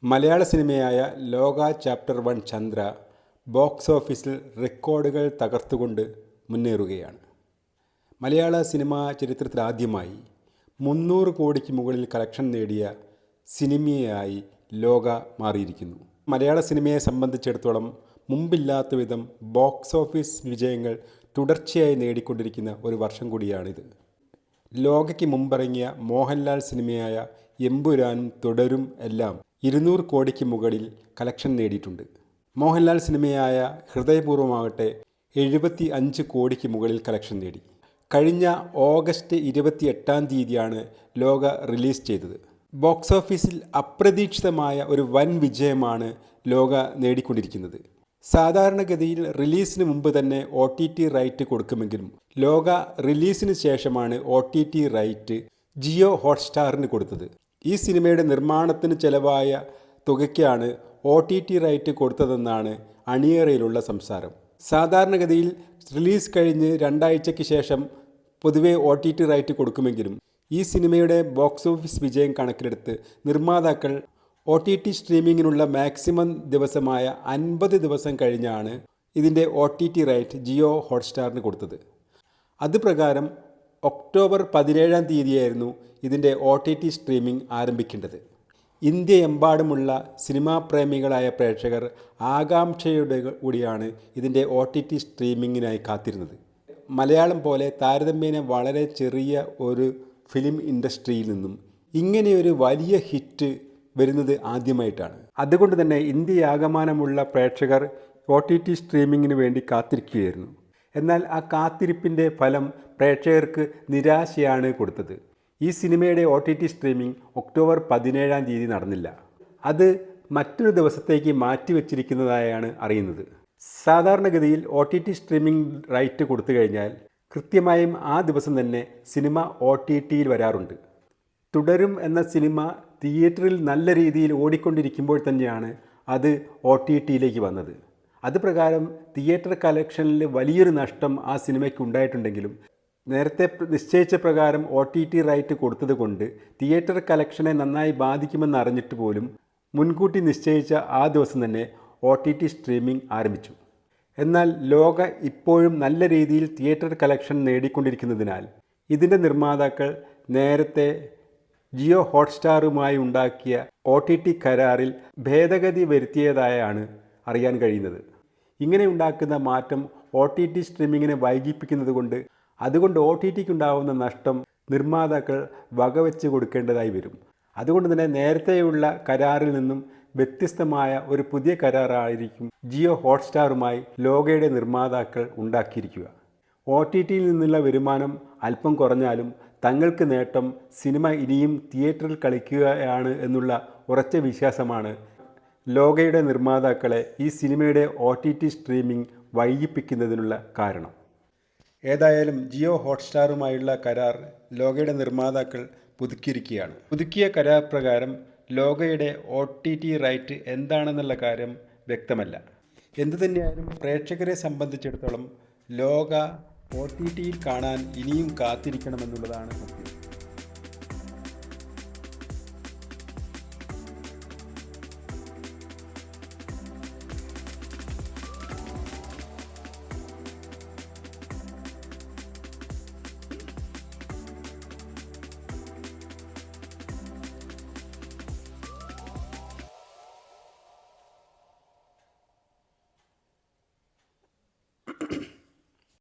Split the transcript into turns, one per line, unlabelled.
മലയാള സിനിമയായ ലോക chapter 1 Chandra box ഓഫീസിൽ റെക്കോർഡുകൾ തകർത്തുകൊണ്ട് മുന്നേറുകയാണ്. മലയാള സിനിമാ ചരിത്രത്തിൽ ആദ്യമായി 300 കോടിക്ക് മുകളിൽ കളക്ഷൻ നേടിയ സിനിമയായി ലോക മാറിയിരിക്കുന്നു. മലയാള സിനിമയെ സംബന്ധിച്ചിടത്തോളം മുമ്പില്ലാത്ത വിധം ബോക്സ് ഓഫീസ് വിജയങ്ങൾ തുടർച്ചയായി നേടിക്കൊണ്ടിരിക്കുന്ന ഒരു വർഷം കൂടിയാണിത്. ലോകയ്ക്ക് മുമ്പിറങ്ങിയ മോഹൻലാൽ സിനിമയായ എമ്പുരാനും തുടരും എല്ലാം 200 കോടിക്ക് മുകളിൽ കളക്ഷൻ നേടിയിട്ടുണ്ട്. മോഹൻലാൽ സിനിമയായ ഹൃദയപൂർവ്വമാകട്ടെ 75 കോടിക്ക് മുകളിൽ കളക്ഷൻ നേടി. കഴിഞ്ഞ ഓഗസ്റ്റ് 28-ാം തീയതിയാണ് ലോക റിലീസ് ചെയ്തത്. ബോക്സ് ഓഫീസിൽ അപ്രതീക്ഷിതമായ ഒരു വൻ വിജയമാണ് ലോക നേടിക്കൊണ്ടിരിക്കുന്നത്. സാധാരണഗതിയിൽ റിലീസിന് മുമ്പ് തന്നെ OTT റൈറ്റ് കൊടുക്കുമെങ്കിലും ലോക റിലീസിന് ശേഷമാണ് OTT റൈറ്റ് ജിയോ ഹോട്ട്സ്റ്റാറിന് കൊടുത്തത്. ഈ സിനിമയുടെ നിർമ്മാണത്തിന് ചെലവായ തുകയ്ക്കാണ് OTT റൈറ്റ് കൊടുത്തതെന്നാണ് അണിയറയിലുള്ള സംസാരം. സാധാരണഗതിയിൽ റിലീസ് കഴിഞ്ഞ് 2 ആഴ്ചയ്ക്ക് ശേഷം പൊതുവെ OTT റൈറ്റ് കൊടുക്കുമെങ്കിലും ഈ സിനിമയുടെ ബോക്സ് ഓഫീസ് വിജയം കണക്കിലെടുത്ത് നിർമ്മാതാക്കൾ OTT സ്ട്രീമിങ്ങിനുള്ള മാക്സിമം ദിവസമായ 50 ദിവസം കഴിഞ്ഞാണ് ഇതിൻ്റെ OTT റൈറ്റ് ജിയോ ഹോട്ട്സ്റ്റാറിന് കൊടുത്തത്. അതുപ്രകാരം ഒക്ടോബർ 17-ാം തീയതിയായിരുന്നു ഇതിൻ്റെ OTT സ്ട്രീമിംഗ് ആരംഭിക്കേണ്ടത്. ഇന്ത്യയെമ്പാടുമുള്ള സിനിമാ പ്രേമികളായ പ്രേക്ഷകർ ആകാംക്ഷയുടെ കൂടിയാണ് ഇതിൻ്റെ OTT സ്ട്രീമിങ്ങിനായി കാത്തിരുന്നത്. മലയാളം പോലെ താരതമ്യേന വളരെ ചെറിയ ഒരു ഫിലിം ഇൻഡസ്ട്രിയിൽ നിന്നും ഇങ്ങനെയൊരു വലിയ ഹിറ്റ് വരുന്നത് ആദ്യമായിട്ടാണ്. അതുകൊണ്ട് തന്നെ ഇന്ത്യയാകമാനമുള്ള പ്രേക്ഷകർ OTT സ്ട്രീമിങ്ങിന് വേണ്ടി കാത്തിരിക്കുകയായിരുന്നു. എന്നാൽ ആ കാത്തിരിപ്പിൻ്റെ ഫലം പ്രേക്ഷകർക്ക് നിരാശയാണ് കൊടുത്തത്. ഈ സിനിമയുടെ OTT സ്ട്രീമിംഗ് ഒക്ടോബർ 17-ാം തീയതി നടന്നില്ല. അത് മറ്റൊരു ദിവസത്തേക്ക് മാറ്റിവെച്ചിരിക്കുന്നതായാണ് അറിയുന്നത്. സാധാരണഗതിയിൽ OTT സ്ട്രീമിംഗ് റൈറ്റ് കൊടുത്തു കഴിഞ്ഞാൽ കൃത്യമായും ആ ദിവസം തന്നെ സിനിമ OTTയിൽ വരാറുണ്ട്. തുടരും എന്ന സിനിമ തിയേറ്ററിൽ നല്ല രീതിയിൽ ഓടിക്കൊണ്ടിരിക്കുമ്പോൾ തന്നെയാണ് അത് OTTയിലേക്ക് വന്നത്. അതുപ്രകാരം തിയേറ്റർ കളക്ഷനിൽ വലിയൊരു നഷ്ടം ആ സിനിമയ്ക്ക് ഉണ്ടായിട്ടുണ്ടെങ്കിലും നേരത്തെ നിശ്ചയിച്ച പ്രകാരം OTT റൈറ്റ് കൊടുത്തത് കൊണ്ട് തിയേറ്റർ കളക്ഷനെ നന്നായി ബാധിക്കുമെന്ന് അറിഞ്ഞിട്ട് പോലും മുൻകൂട്ടി നിശ്ചയിച്ച ആ ദിവസം തന്നെ OTT സ്ട്രീമിംഗ് ആരംഭിച്ചു. എന്നാൽ ലോക ഇപ്പോഴും നല്ല രീതിയിൽ തിയേറ്റർ കളക്ഷൻ നേടിക്കൊണ്ടിരിക്കുന്നതിനാൽ ഇതിൻ്റെ നിർമ്മാതാക്കൾ നേരത്തെ ജിയോ ഹോട്ട്സ്റ്റാറുമായി ഉണ്ടാക്കിയ OTT കരാറിൽ ഭേദഗതി വരുത്തിയതായാണ് അറിയാൻ കഴിയുന്നത്. ഇങ്ങനെ ഉണ്ടാക്കുന്ന മാറ്റം OTT സ്ട്രീമിങ്ങിനെ വൈകിപ്പിക്കുന്നത് കൊണ്ട് അതുകൊണ്ട് OTTക്ക് ഉണ്ടാകുന്ന നഷ്ടം നിർമ്മാതാക്കൾ വകവെച്ച് കൊടുക്കേണ്ടതായി വരും. അതുകൊണ്ട് തന്നെ നേരത്തെയുള്ള കരാറിൽ നിന്നും വ്യത്യസ്തമായ ഒരു പുതിയ കരാറായിരിക്കും ജിയോ ഹോട്ട്സ്റ്റാറുമായി ലോകയുടെ നിർമ്മാതാക്കൾ ഉണ്ടാക്കിയിരിക്കുക. OTTയിൽ നിന്നുള്ള വരുമാനം അല്പം കുറഞ്ഞാലും തങ്ങൾക്ക് നേട്ടം സിനിമ ഇനിയും തിയേറ്ററിൽ കളിക്കുകയാണ് എന്നുള്ള ഉറച്ച വിശ്വാസമാണ് ലോകയുടെ നിർമ്മാതാക്കളെ ഈ സിനിമയുടെ OTT സ്ട്രീമിംഗ് വൈകിപ്പിക്കുന്നതിനുള്ള കാരണം. ഏതായാലും ജിയോ ഹോട്ട്സ്റ്റാറുമായുള്ള കരാർ ലോകയുടെ നിർമ്മാതാക്കൾ പുതുക്കിയിരിക്കുകയാണ്. പുതുക്കിയ കരാർ പ്രകാരം ലോകയുടെ OTT റൈറ്റ് എന്താണെന്നുള്ള കാര്യം വ്യക്തമല്ല. എന്തുതന്നെയായാലും പ്രേക്ഷകരെ സംബന്ധിച്ചിടത്തോളം ലോക OTTയിൽ കാണാൻ ഇനിയും കാത്തിരിക്കണമെന്നുള്ളതാണ് സത്യം.